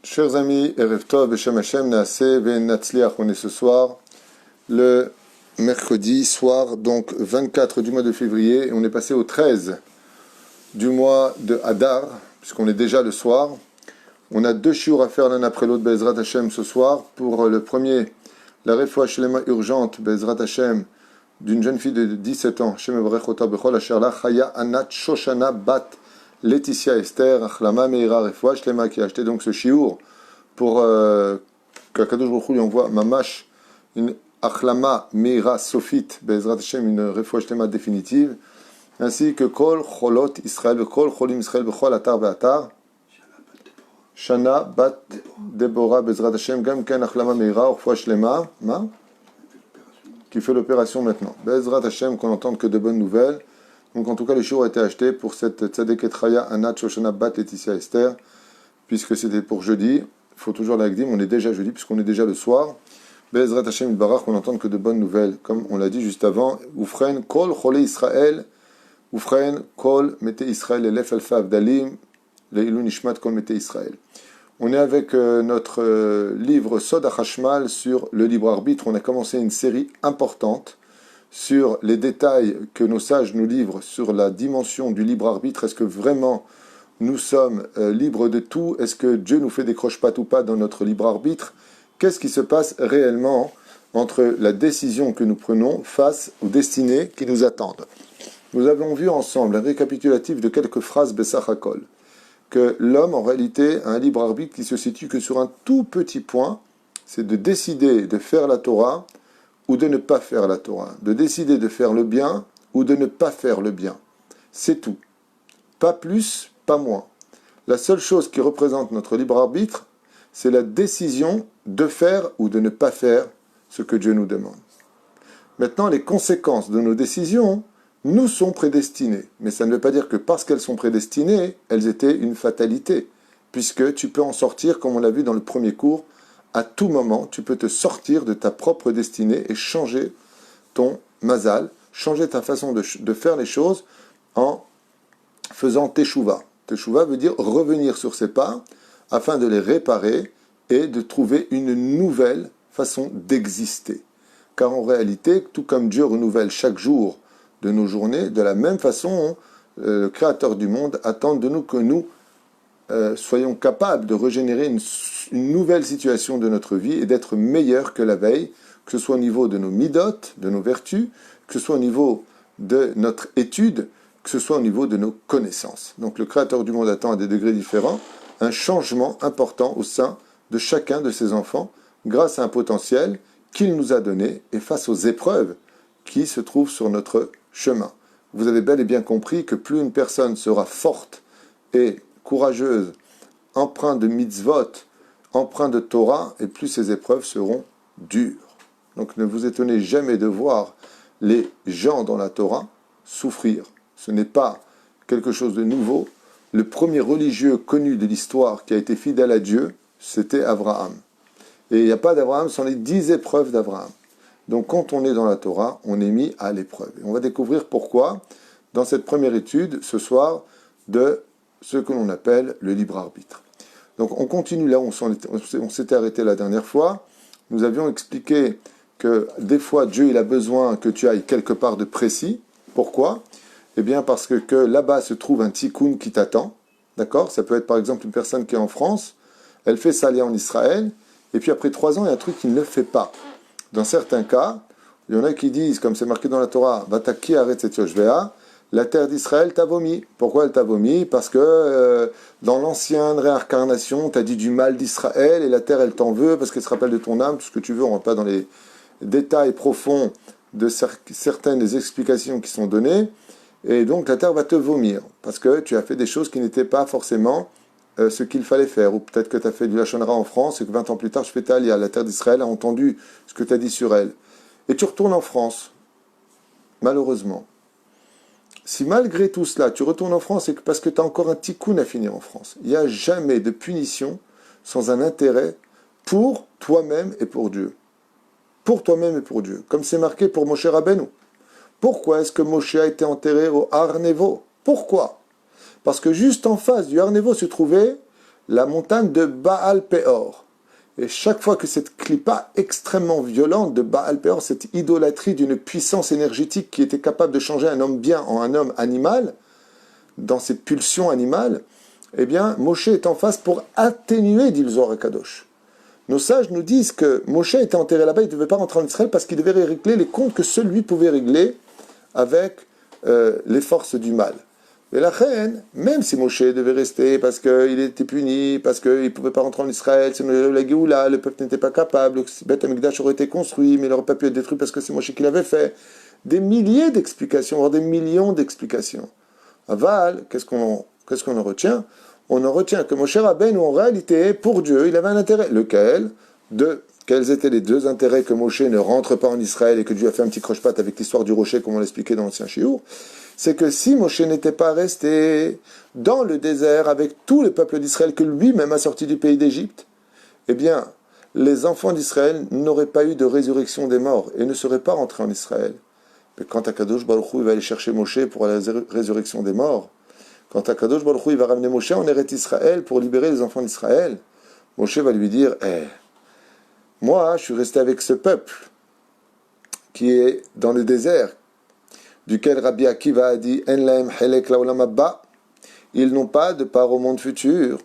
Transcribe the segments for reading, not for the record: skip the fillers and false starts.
Chers amis, Erev Tov, Beshem Hashem, Naaseh, Ve'natzliach, on est ce soir, le mercredi soir, donc 24 du mois de février, et on est passé au 13 du mois de Hadar, puisqu'on est déjà le soir. On a deux shiur à faire l'un après l'autre, Be'ezrat Hashem, ce soir. Pour le premier, la refoua shlema urgente, Be'ezrat Hashem, d'une jeune fille de 17 ans, Shem Evarech Ota Bechol Asher La, Chaya Anat Shoshana Bat Laetitia Esther, Achlama Meira Refoua Shlema, qui a acheté donc ce shiur pour qu'Akadosh Baruch Hu lui envoie Mamash, une Achlama Meira Sofit, Be'ezrat Hashem, une refoua shlema définitive, ainsi que Kol Cholot Israël, Kol Cholim Israël, Bechol Atar Be'atar, Shana Bat Deborah Be'ezrat Hashem, Gam Ken Achlama Meira, refoua shlema, qui fait l'opération maintenant. Be'ezrat Hashem, qu'on n'entende que de bonnes nouvelles. Donc en tout cas, le shiur a été acheté pour cette Tzadeket Chaya Anat Shoshana Bat Laetitia Esther, puisque c'était pour jeudi. Il faut toujours l'agdim, on est déjà jeudi, puisqu'on est déjà le soir. Be'ezrat Hashem Barach, qu'on n'entende que de bonnes nouvelles. Comme on l'a dit juste avant, Ufren Kol Chole Israël, Ufren Kol Mete Israël, Elef Alfa Avdalim, Leilu Nishmat Kol Mete Israël. On est avec notre livre Sod HaChashmal sur le libre arbitre. On a commencé une série importante sur les détails que nos sages nous livrent sur la dimension du libre arbitre. Est-ce que vraiment nous sommes libres de tout? Est-ce que Dieu nous fait des croche-pattes ou pas dans notre libre arbitre? Qu'est-ce qui se passe réellement entre la décision que nous prenons face aux destinées qui nous attendent? Nous avons vu ensemble un récapitulatif de quelques phrases Bessach HaKol, que l'homme en réalité a un libre arbitre qui se situe que sur un tout petit point, c'est de décider de faire la Torah ou de ne pas faire la Torah, de décider de faire le bien ou de ne pas faire le bien. C'est tout. Pas plus, pas moins. La seule chose qui représente notre libre arbitre, c'est la décision de faire ou de ne pas faire ce que Dieu nous demande. Maintenant, les conséquences de nos décisions nous sont prédestinées. Mais ça ne veut pas dire que parce qu'elles sont prédestinées, elles étaient une fatalité. Puisque tu peux en sortir, comme on l'a vu dans le premier cours, à tout moment, tu peux te sortir de ta propre destinée et changer ton mazal, changer ta façon de faire les choses en faisant teshuva. Teshuva veut dire revenir sur ses pas afin de les réparer et de trouver une nouvelle façon d'exister. Car en réalité, tout comme Dieu renouvelle chaque jour de nos journées, de la même façon, le Créateur du monde attend de nous que nous soyons capables de régénérer une nouvelle situation de notre vie et d'être meilleurs que la veille, que ce soit au niveau de nos midot, de nos vertus, que ce soit au niveau de notre étude, que ce soit au niveau de nos connaissances. Donc le Créateur du monde attend à des degrés différents un changement important au sein de chacun de ses enfants grâce à un potentiel qu'il nous a donné et face aux épreuves qui se trouvent sur notre chemin. Vous avez bel et bien compris que plus une personne sera forte et courageuse, empreinte de mitzvot, empreinte de Torah, et plus ces épreuves seront dures. Donc ne vous étonnez jamais de voir les gens dans la Torah souffrir. Ce n'est pas quelque chose de nouveau. Le premier religieux connu de l'histoire qui a été fidèle à Dieu, c'était Abraham. Et il n'y a pas d'Abraham sans les 10 épreuves d'Abraham. Donc quand on est dans la Torah, on est mis à l'épreuve. Et on va découvrir pourquoi dans cette première étude, ce soir, de ce que l'on appelle le libre arbitre. Donc on continue là où on s'était arrêté la dernière fois. Nous avions expliqué que des fois Dieu il a besoin que tu ailles quelque part de précis. Pourquoi? Eh bien parce que là-bas se trouve un tikkun qui t'attend. D'accord? Ça peut être par exemple une personne qui est en France, elle fait sa en Israël, et puis après 3 ans, il y a un truc qu'il ne fait pas. Dans certains cas, il y en a qui disent, comme c'est marqué dans la Torah, Vataki aretz et yoshvea, la terre d'Israël t'a vomi. Pourquoi elle t'a vomi? Parce que dans l'ancienne réincarnation, tu as dit du mal d'Israël et la terre, elle t'en veut parce qu'elle se rappelle de ton âme, tout ce que tu veux. On ne rentre pas dans les détails profonds de certaines des explications qui sont données. Et donc la terre va te vomir parce que tu as fait des choses qui n'étaient pas forcément ce qu'il fallait faire. Ou peut-être que tu as fait du Lachon Hara en France et que 20 ans plus tard, je fais ta alia. La terre d'Israël a entendu ce que tu as dit sur elle. Et tu retournes en France, malheureusement. Si malgré tout cela, tu retournes en France, c'est parce que tu as encore un tikkun à finir en France. Il n'y a jamais de punition sans un intérêt pour toi-même et pour Dieu. Pour toi-même et pour Dieu. Comme c'est marqué pour Moshe Rabbeinu. Pourquoi est-ce que Moshe a été enterré au Har Nevo? Pourquoi? Parce que juste en face du Har Nevo se trouvait la montagne de Baal Peor. Et chaque fois que cette clipa extrêmement violente de Baal Peor, cette idolâtrie d'une puissance énergétique qui était capable de changer un homme bien en un homme animal, dans ses pulsions animales, eh bien, Moshe est en face pour atténuer, dit le Zohar HaKadosh. Nos sages nous disent que Moshe était enterré là-bas, il ne devait pas rentrer en Israël parce qu'il devait régler les comptes que seul lui pouvait régler avec les forces du mal. Et la reine, même si Moshe devait rester parce qu'il était puni, parce qu'il ne pouvait pas rentrer en Israël, c'est la Géoula, le peuple n'était pas capable, le Beth Amikdash aurait été construit, mais il n'aurait pas pu être détruit parce que c'est Moshe qui l'avait fait. Des milliers d'explications, voire des millions d'explications. Aval, qu'est-ce qu'on en retient? On en retient que Moshe Rabbeinu, en réalité, pour Dieu, il avait un intérêt. Lequel? Quels étaient les deux intérêts que Moshe ne rentre pas en Israël et que Dieu a fait un petit croche-patte avec l'histoire du rocher, comme on l'expliquait dans l'ancien Shiur? C'est que si Moshe n'était pas resté dans le désert avec tout le peuple d'Israël que lui-même a sorti du pays d'Égypte, eh bien, les enfants d'Israël n'auraient pas eu de résurrection des morts et ne seraient pas rentrés en Israël. Mais quand Akadosh Baruch Hu va aller chercher Moshe pour la résurrection des morts, quand Akadosh Baruch Hu va ramener Moshe en Eretz Israël pour libérer les enfants d'Israël, Moshe va lui dire moi, je suis resté avec ce peuple qui est dans le désert, duquel Rabbi Akiva a dit En lahem helek laolam haba, ils n'ont pas de part au monde futur.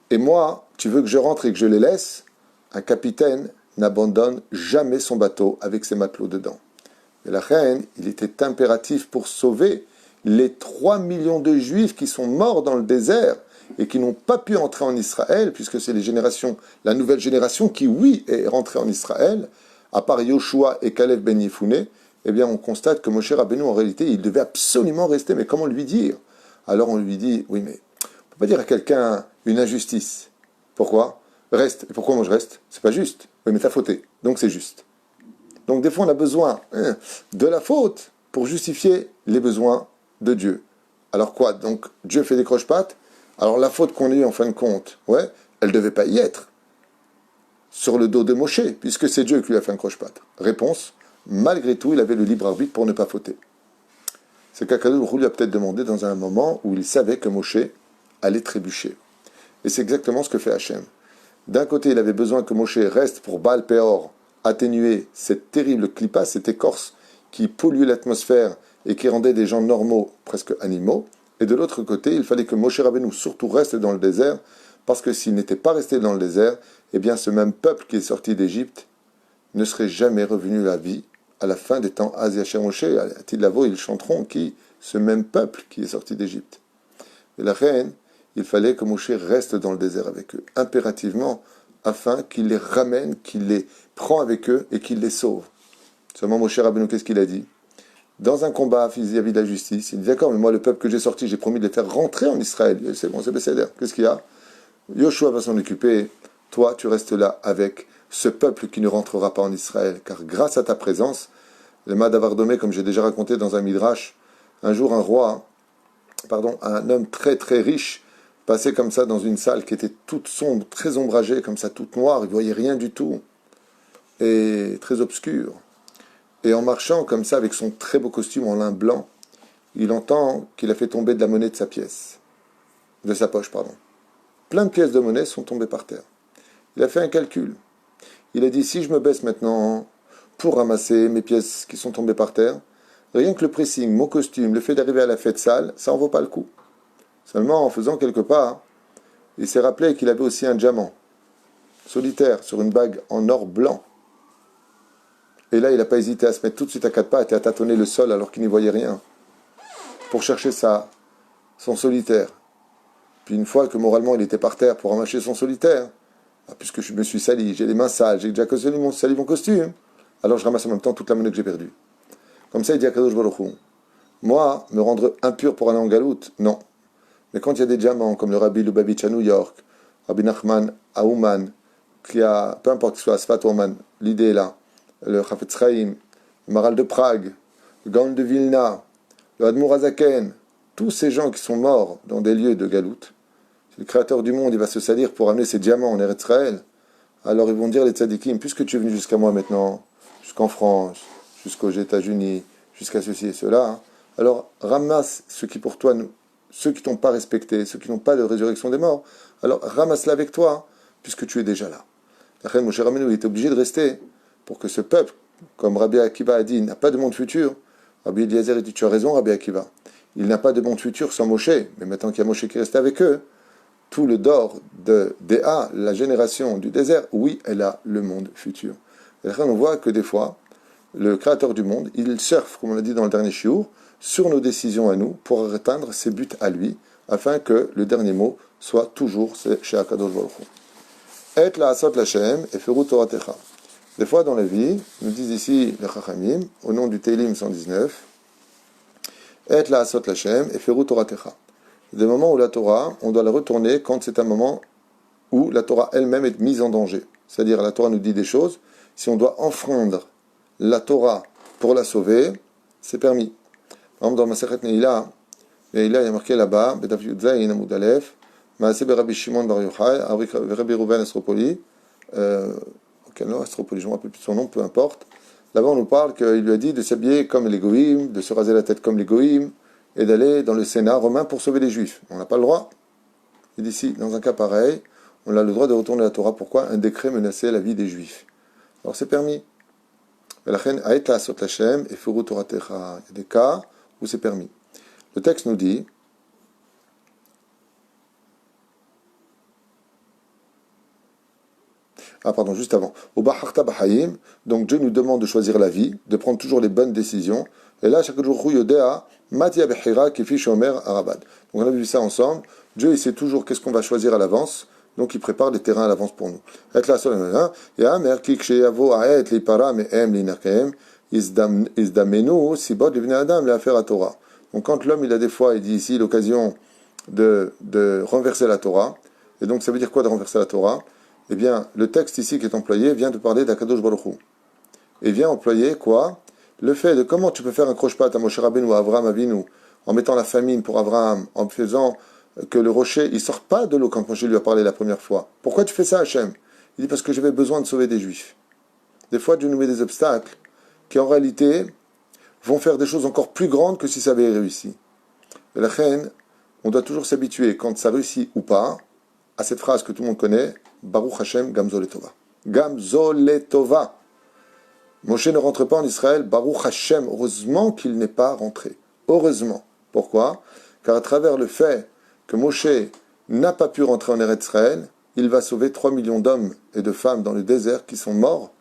Et moi, tu veux que je rentre et que je les laisse? Un capitaine n'abandonne jamais son bateau avec ses matelots dedans. Et la reine, il était impératif pour sauver les 3 millions de Juifs qui sont morts dans le désert et qui n'ont pas pu entrer en Israël, puisque c'est la nouvelle génération qui, oui, est rentrée en Israël, à part Yoshua et Caleb ben Yefouné, eh bien, on constate que Moshe Rabbeinu, en réalité, il devait absolument rester. Mais comment lui dire? Alors on lui dit, oui, mais on ne peut pas dire à quelqu'un une injustice. Pourquoi? Reste. Et pourquoi moi je reste? C'est pas juste. Oui, mais t'as fauté. Donc c'est juste. Donc des fois, on a besoin de la faute pour justifier les besoins de Dieu. Alors quoi? Donc Dieu fait des croche-pattes. Alors la faute qu'on a eue en fin de compte, ouais, elle ne devait pas y être sur le dos de Moshe, puisque c'est Dieu qui lui a fait un croche-patte. Réponse, malgré tout, il avait le libre arbitre pour ne pas fauter. C'est qu'Akadosh lui a peut-être demandé dans un moment où il savait que Moshe allait trébucher. Et c'est exactement ce que fait Hachem. D'un côté, il avait besoin que Moshe reste pour Baal Peor, atténuer cette terrible clipa, cette écorce qui polluait l'atmosphère et qui rendait des gens normaux presque animaux. Et de l'autre côté, il fallait que Moshe Rabbeinu surtout reste dans le désert, parce que s'il n'était pas resté dans le désert, eh bien ce même peuple qui est sorti d'Égypte ne serait jamais revenu à la vie à la fin des temps. Az Yasher Moshe, à Tidlavo, ils chanteront qui? Ce même peuple qui est sorti d'Égypte. Et la reine, il fallait que Moshe reste dans le désert avec eux, impérativement, afin qu'il les ramène, qu'il les prend avec eux et qu'il les sauve. Seulement Moshe Rabbeinu, qu'est-ce qu'il a dit? Dans un combat vis-à-vis de la justice, il dit d'accord, mais moi le peuple que j'ai sorti, j'ai promis de les faire rentrer en Israël. C'est bon, c'est Besséder. Qu'est-ce qu'il y a? Yoshua va s'en occuper, toi tu restes là avec ce peuple qui ne rentrera pas en Israël, car grâce à ta présence, le Madavardomé, comme j'ai déjà raconté dans un midrash, un jour un homme très très riche, passait comme ça dans une salle qui était toute sombre, très ombragée, comme ça, toute noire, il ne voyait rien du tout, et très obscure. Et en marchant comme ça, avec son très beau costume en lin blanc, il entend qu'il a fait tomber de la monnaie de sa poche. Plein de pièces de monnaie sont tombées par terre. Il a fait un calcul. Il a dit, si je me baisse maintenant pour ramasser mes pièces qui sont tombées par terre, rien que le pressing, mon costume, le fait d'arriver à la fête sale, ça en vaut pas le coup. Seulement, en faisant quelques pas, il s'est rappelé qu'il avait aussi un diamant solitaire sur une bague en or blanc. Et là, il n'a pas hésité à se mettre tout de suite à 4 pas et à tâtonner le sol alors qu'il n'y voyait rien, pour chercher son solitaire. Puis une fois que moralement il était par terre pour ramasser son solitaire, puisque je me suis sali, j'ai les mains sales, j'ai déjà sali mon costume, alors je ramasse en même temps toute la monnaie que j'ai perdue. Comme ça, il dit à Kadosh Baruch Hu, moi, me rendre impur pour aller en galoute, non. Mais quand il y a des diamants, comme le Rabbi Lubavitch à New York, Rabbi Nachman à Ouman, peu importe que ce soit à Sfat Ouman, l'idée est là, le Chafetz Chaim, le Maral de Prague, le Gaon de Vilna, le Admour Azaken, tous ces gens qui sont morts dans des lieux de galoute, si le Créateur du monde il va se salir pour amener ses diamants en Eretz Israël, alors ils vont dire les tzadikim, puisque tu es venu jusqu'à moi maintenant, jusqu'en France, jusqu'aux États-Unis, jusqu'à ceci et cela, alors ramasse ce qui pour toi ceux qui t'ont pas respecté, ceux qui n'ont pas de résurrection des morts, alors ramasse-la avec toi, puisque tu es déjà là. Après, Moshe Rabbeinu il était obligé de rester pour que ce peuple, comme Rabbi Akiva a dit, n'a pas de monde futur. Rabbi Eliezer dit, tu as raison, Rabbi Akiva. Il n'a pas de monde futur sans Moshe, mais maintenant qu'il y a Moshe qui reste avec eux, tout le dor de Déa, la génération du désert, oui, elle a le monde futur. Et là, on voit que des fois, le créateur du monde, il surfe, comme on l'a dit dans le dernier shiur, sur nos décisions à nous, pour atteindre ses buts à lui, afin que le dernier mot soit toujours chez Akadosh Baruch Hu. Et la asot l'Hashem, et feru Toratecha. Des fois dans la vie, nous disent ici les Chachamim, au nom du Teilim 119, et la asot l'Hashem, et feru Toratecha. Des moments où la Torah, on doit la retourner quand c'est un moment où la Torah elle-même est mise en danger. C'est-à-dire, la Torah nous dit des choses, si on doit enfreindre la Torah pour la sauver, c'est permis. Par exemple, dans Masechet Neila, il y a marqué là-bas, B'Daf Yudzayin Amud Aleph, Maaseh Rabbi Shimon Bar Yochai, Rabbi Reuven Estropoli, Estropoli, je ne me rappelle plus de son nom, peu importe. Là-bas, on nous parle qu'il lui a dit de s'habiller comme les goïms, de se raser la tête comme les goïms, et d'aller dans le Sénat romain pour sauver les Juifs. On n'a pas le droit. Il dit si, dans un cas pareil, on a le droit de retourner la Torah. Pourquoi un décret menaçait la vie des Juifs? Alors c'est permis. Il y a des cas où c'est permis. Le texte nous dit juste avant. Donc Dieu nous demande de choisir la vie, de prendre toujours les bonnes décisions. Et là, chaque jour, donc on a vu ça ensemble. Dieu, il sait toujours qu'est-ce qu'on va choisir à l'avance. Donc il prépare les terrains à l'avance pour nous. Donc quand l'homme, il a des fois, il dit ici l'occasion de renverser la Torah. Et donc ça veut dire quoi de renverser la Torah? Eh bien, le texte ici qui est employé vient de parler d'Akadosh Baruch Hu. Et vient employer quoi? Le fait de comment tu peux faire un croche-patte à Moshe Rabbeinu ou à Avraham Avinu en mettant la famine pour Avraham, en faisant que le rocher, il ne sorte pas de l'eau quand Moshe lui a parlé la première fois. Pourquoi tu fais ça, Hachem? Il dit parce que j'avais besoin de sauver des Juifs. Des fois, Dieu nous met des obstacles qui, en réalité, vont faire des choses encore plus grandes que si ça avait réussi. Et la reine, on doit toujours s'habituer, quand ça réussit ou pas, à cette phrase que tout le monde connaît, Baruch Hashem Gamzo Letova. Gamzo Letova. Moshe ne rentre pas en Israël, Baruch Hashem, heureusement qu'il n'est pas rentré. Heureusement. Pourquoi? Car à travers le fait que Moshe n'a pas pu rentrer en Eretz Israël, il va sauver 3 millions d'hommes et de femmes dans le désert qui sont morts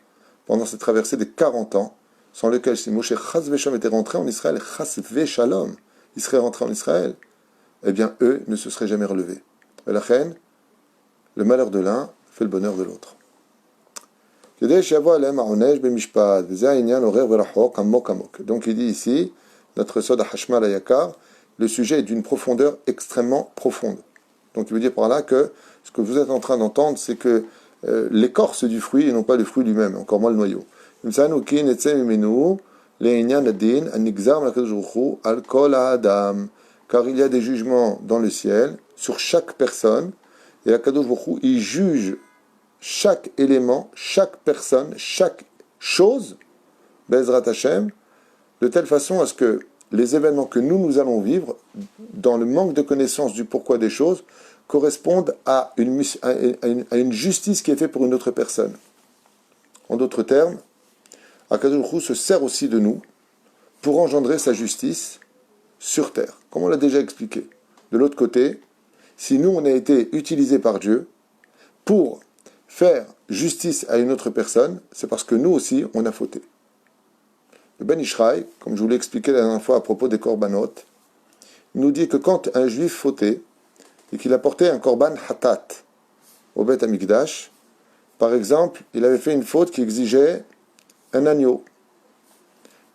pendant cette traversée des 40 ans, sans lequel si Moshe Chas Veshalom était rentré en Israël, Chas Veshalom, il serait rentré en Israël, eh bien eux ne se seraient jamais relevés. Et la reine, le malheur de l'un fait le bonheur de l'autre. Donc il dit ici, notre Soda Hashmal Ayakar, le sujet est d'une profondeur extrêmement profonde. Donc il veut dire par là que ce que vous êtes en train d'entendre, c'est que l'écorce du fruit et non pas le fruit lui-même, encore moins le noyau. Car il y a des jugements dans le ciel sur chaque personne, et Akadosh Baruch Hu, il juge chaque élément, chaque personne, chaque chose, Bezrat Hashem, de telle façon à ce que les événements que nous allons vivre, dans le manque de connaissance du pourquoi des choses, correspondent à une justice qui est faite pour une autre personne. En d'autres termes, Akadosh Baruch Hu se sert aussi de nous pour engendrer sa justice sur terre, comme on l'a déjà expliqué. De l'autre côté, si nous, on a été utilisés par Dieu pour faire justice à une autre personne, c'est parce que nous aussi, on a fauté. Le Ben Ishraï, comme je vous l'ai expliqué la dernière fois à propos des korbanot, nous dit que quand un juif fautait et qu'il apportait un korban hatat au Beth Amikdash, par exemple, il avait fait une faute qui exigeait un agneau.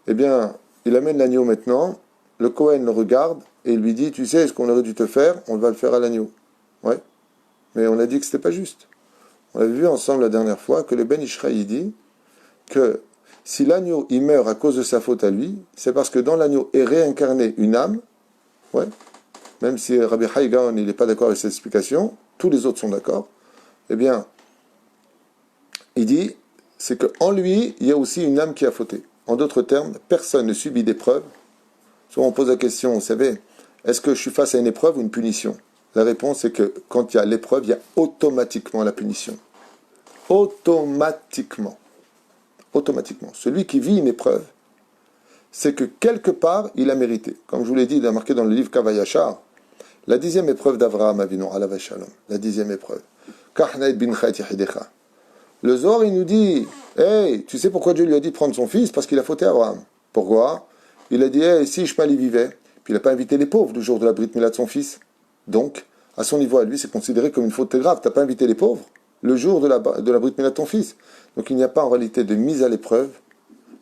Eh bien, il amène l'agneau maintenant, le Kohen le regarde et il lui dit, tu sais ce qu'on aurait dû te faire, on va le faire à l'agneau. Ouais, mais on a dit que c'était pas juste. On avait vu ensemble la dernière fois que le Ben Ishraï dit que si l'agneau il meurt à cause de sa faute à lui, c'est parce que dans l'agneau est réincarnée une âme. Ouais, même si Rabbi Haïgaon il n'est pas d'accord avec cette explication, tous les autres sont d'accord. Eh bien, il dit, c'est qu'en lui, il y a aussi une âme qui a fauté. En d'autres termes, personne ne subit d'épreuve. Souvent on pose la question, vous savez, est-ce que je suis face à une épreuve ou une punition? La réponse est que quand il y a l'épreuve, il y a automatiquement la punition. Automatiquement. Automatiquement. Celui qui vit une épreuve, c'est que quelque part, il a mérité. Comme je vous l'ai dit, il a marqué dans le livre Kavayachar, la 10e épreuve d'Avraham Avinu, alav shalom, la 10e épreuve. Le Zohar, il nous dit, hey, tu sais pourquoi Dieu lui a dit de prendre son fils? Parce qu'il a fauté à Abraham. Pourquoi? Il a dit, hey, si Ishmael y vivait, puis il n'a pas invité les pauvres le jour de la Brit Mila de son fils. Donc, à son niveau à lui, c'est considéré comme une faute grave. Tu n'as pas invité les pauvres le jour de la Brit Mila de ton fils. Donc, il n'y a pas en réalité de mise à l'épreuve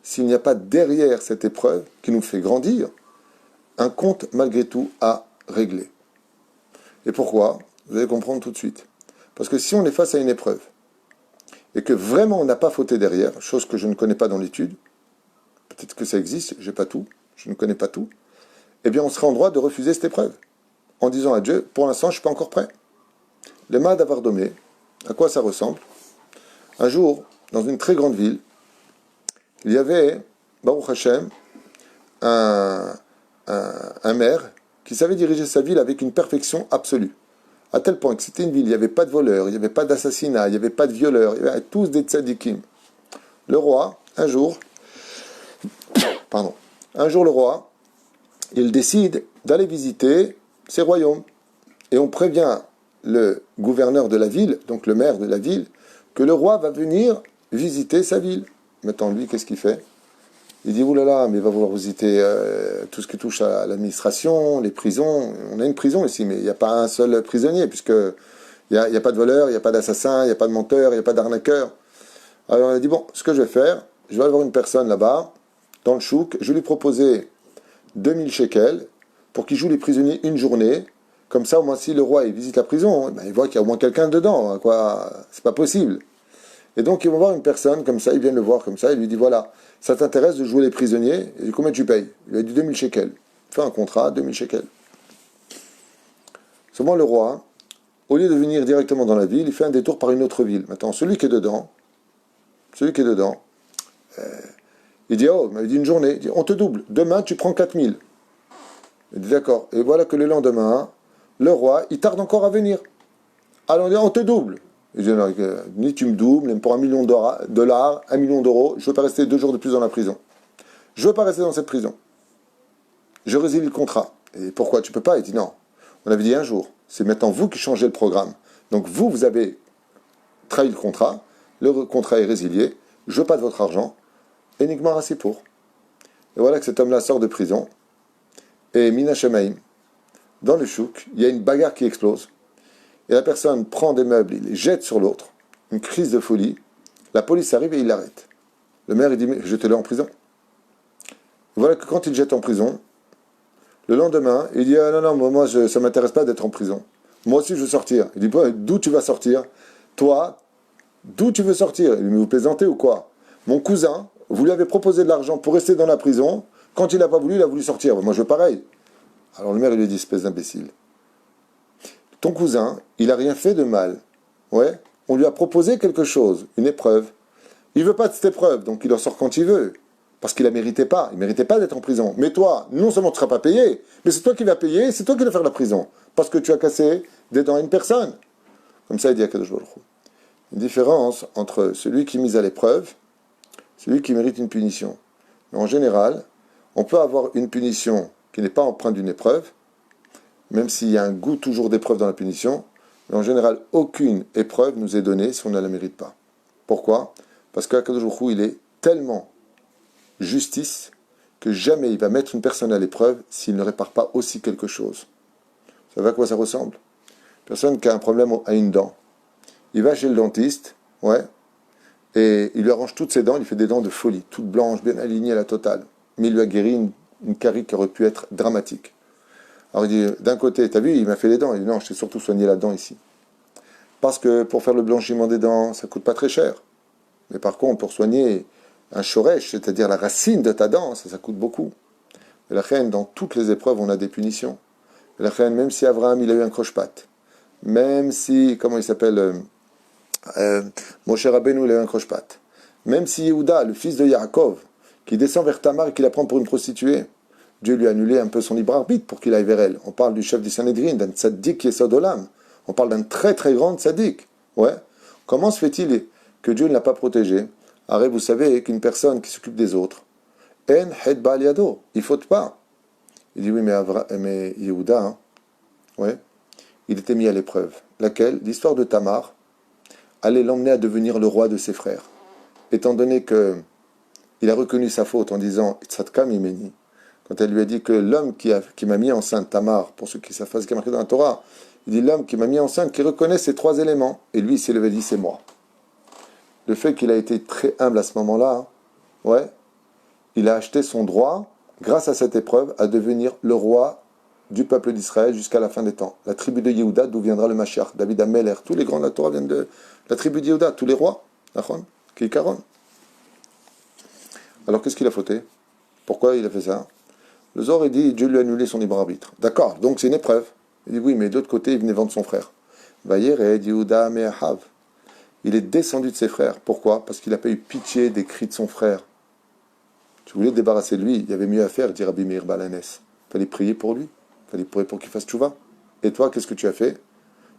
s'il n'y a pas derrière cette épreuve qui nous fait grandir un compte malgré tout à régler. Et pourquoi? Vous allez comprendre tout de suite. Parce que si on est face à une épreuve et que vraiment on n'a pas fauté derrière, chose que je ne connais pas dans l'étude, peut-être que ça existe, j'ai pas tout, je ne connais pas tout, eh bien on serait en droit de refuser cette épreuve, en disant à Dieu, pour l'instant je ne suis pas encore prêt. Le Mahad Avardomé, à quoi ça ressemble? Un jour, dans une très grande ville, il y avait, Baruch Hashem, un maire qui savait diriger sa ville avec une perfection absolue. À tel point que c'était une ville, il n'y avait pas de voleurs, il n'y avait pas d'assassinats, il n'y avait pas de violeurs, il y avait tous des tzadikim. Le roi, un jour, le roi, il décide d'aller visiter ses royaumes. Et on prévient le gouverneur de la ville, donc le maire de la ville, que le roi va venir visiter sa ville. Maintenant, lui, qu'est-ce qu'il fait? Il dit, oulala, mais il va vouloir visiter tout ce qui touche à l'administration, les prisons. On a une prison ici, mais il n'y a pas un seul prisonnier, puisque il n'y a pas de voleur, il n'y a pas d'assassin, il n'y a pas de menteur, il n'y a pas d'arnaqueur. Alors on a dit, bon, ce que je vais faire, je vais aller voir une personne là-bas, dans le chouk, je vais lui proposer 2000 shekels pour qu'il joue les prisonniers une journée. Comme ça, au moins, si le roi il visite la prison, ben, il voit qu'il y a au moins quelqu'un dedans. Quoi. C'est pas possible. Et donc, ils vont voir une personne comme ça, ils viennent le voir comme ça, il lui dit, voilà, ça t'intéresse de jouer les prisonniers? Il dit, combien tu payes? Il lui a dit 2000 shekels. Fais un contrat, 2000 shekels. Seulement, le roi, au lieu de venir directement dans la ville, il fait un détour par une autre ville. Maintenant, celui qui est dedans, il dit, oh, il m'avait dit une journée, il dit, on te double, demain tu prends 4000. Il dit, d'accord. Et voilà que le lendemain, le roi, il tarde encore à venir. Alors on dit, on te double. Il dit, non, ni tu me doubles, même pour $1 million, $1 million, je ne veux pas rester 2 jours de plus dans la prison. Je ne veux pas rester dans cette prison. Je résilie le contrat. Et pourquoi tu ne peux pas? Il dit, non. On avait dit un jour. C'est maintenant vous qui changez le programme. Donc vous avez trahi le contrat. Le contrat est résilié. Je ne veux pas de votre argent. Et Nigmar c'est pour. Et voilà que cet homme-là sort de prison. Et Mina Shemaim, dans le chouk, il y a une bagarre qui explose. Et la personne prend des meubles, il les jette sur l'autre. Une crise de folie. La police arrive et il l'arrête. Le maire, il dit, mais jetez-le en prison. Et voilà que quand il jette en prison, le lendemain, il dit, ah non, moi, ça ne m'intéresse pas d'être en prison. Moi aussi, je veux sortir. Il dit, d'où tu vas sortir? Toi, d'où tu veux sortir? Il dit, mais vous plaisantez ou quoi? Mon cousin, vous lui avez proposé de l'argent pour rester dans la prison. Quand il n'a pas voulu, il a voulu sortir. Moi, je veux pareil. Alors le maire, il lui dit, espèce d'imbécile. Ton cousin, il n'a rien fait de mal. Ouais. On lui a proposé quelque chose, une épreuve. Il ne veut pas de cette épreuve, donc il en sort quand il veut. Parce qu'il ne la méritait pas. Il ne méritait pas d'être en prison. Mais toi, non seulement tu ne seras pas payé, mais c'est toi qui vas payer, c'est toi qui vas faire la prison. Parce que tu as cassé des dents à une personne. Comme ça, il dit à Kadosh Baruch Hu. Une différence entre celui qui est mis à l'épreuve, celui qui mérite une punition. Mais en général, on peut avoir une punition qui n'est pas empreinte d'une épreuve, même s'il y a un goût toujours d'épreuve dans la punition, mais en général, aucune épreuve nous est donnée si on ne la mérite pas. Pourquoi? Parce qu'Akadosh Baruch Hu, il est tellement justice que jamais il va mettre une personne à l'épreuve s'il ne répare pas aussi quelque chose. Vous savez à quoi ça ressemble? Une personne qui a un problème à une dent. Il va chez le dentiste, ouais, et il lui arrange toutes ses dents, il lui fait des dents de folie, toutes blanches, bien alignées à la totale. Mais il lui a guéri une carie qui aurait pu être dramatique. Alors il dit, d'un côté, t'as vu, il m'a fait les dents. Il dit, non, je t'ai surtout soigné la dent ici. Parce que pour faire le blanchiment des dents, ça coûte pas très cher. Mais par contre, pour soigner un shoresh, c'est-à-dire la racine de ta dent, ça coûte beaucoup. Et la reine, dans toutes les épreuves, on a des punitions. Et la reine, même si Abraham, il a eu un croche-patte, même si, comment il s'appelle, Moshe Rabbeinu, il a eu un croche-patte, même si Yehuda, le fils de Yaakov, qui descend vers Tamar et qui la prend pour une prostituée, Dieu lui a annulé un peu son libre arbitre pour qu'il aille vers elle. On parle du chef du Sanhédrin, d'un tzaddik yesod olam. On parle d'un très très grand tzaddik. Ouais. Comment se fait-il que Dieu ne l'a pas protégé? Arrête, vous savez qu'une personne qui s'occupe des autres, en het ba'al yado, il ne faute pas. Il dit oui, mais Yehuda, hein, ouais, il était mis à l'épreuve. Laquelle? L'histoire de Tamar allait l'emmener à devenir le roi de ses frères. Étant donné que il a reconnu sa faute en disant Tzadka mimeni, quand elle lui a dit que l'homme qui m'a mis enceinte, Tamar, pour ceux qui savent ce qui est marqué dans la Torah, il dit l'homme qui m'a mis enceinte, qui reconnaît ces trois éléments. Et lui, il s'est levé et dit c'est moi. Le fait qu'il a été très humble à ce moment-là, ouais, il a acheté son droit, grâce à cette épreuve, à devenir le roi du peuple d'Israël jusqu'à la fin des temps. La tribu de Yehuda, d'où viendra le Mashiach, David Ameler, tous les grands de la Torah viennent de la tribu de Yehuda, tous les rois, qui Karon. Alors qu'est-ce qu'il a fauté? Pourquoi il a fait ça? Le Zohar, il dit, Dieu lui a annulé son libre arbitre. D'accord, donc c'est une épreuve. Il dit, oui, mais de l'autre côté, il venait vendre son frère. Vayered Yehuda Me'ahav. Il est descendu de ses frères. Pourquoi? Parce qu'il n'a pas eu pitié des cris de son frère. Tu voulais te débarrasser de lui, il y avait mieux à faire, dit Rabbi Meir Balanes. Il fallait prier pour lui. Il fallait prier pour qu'il fasse tchouva. Et toi, qu'est-ce que tu as fait?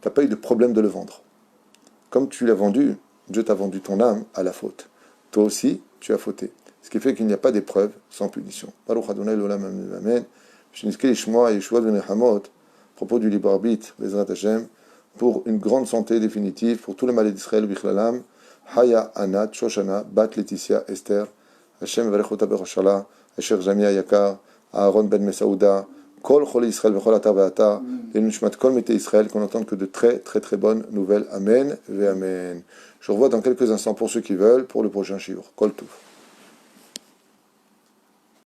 Tu n'as pas eu de problème de le vendre. Comme tu l'as vendu, Dieu t'a vendu ton âme à la faute. Toi aussi, tu as fauté. Ce qui fait qu'il n'y a pas d'épreuve sans punition. Baruch Adonai l'olam amen. Shinizke Ishmoa Yeshua ben Hamot, à propos du libre arbitre, Bezrat Hashem, pour une grande santé définitive, pour tous les malais d'Israël, Bichlalam, Haya Anat, Shoshana, Bat Laetitia, Esther, Hashem Varechota Beroshala, Asher Jamia Yakar, Aaron ben Mesaouda, Kol Chol Israël Vechol Atar Ve'atar, et Nushmat Kol Mete Israël, qu'on n'entende que de très très très bonnes nouvelles. Amen, Ve Amen. Je revois dans quelques instants pour ceux qui veulent, pour le prochain shiur. Kol Touf.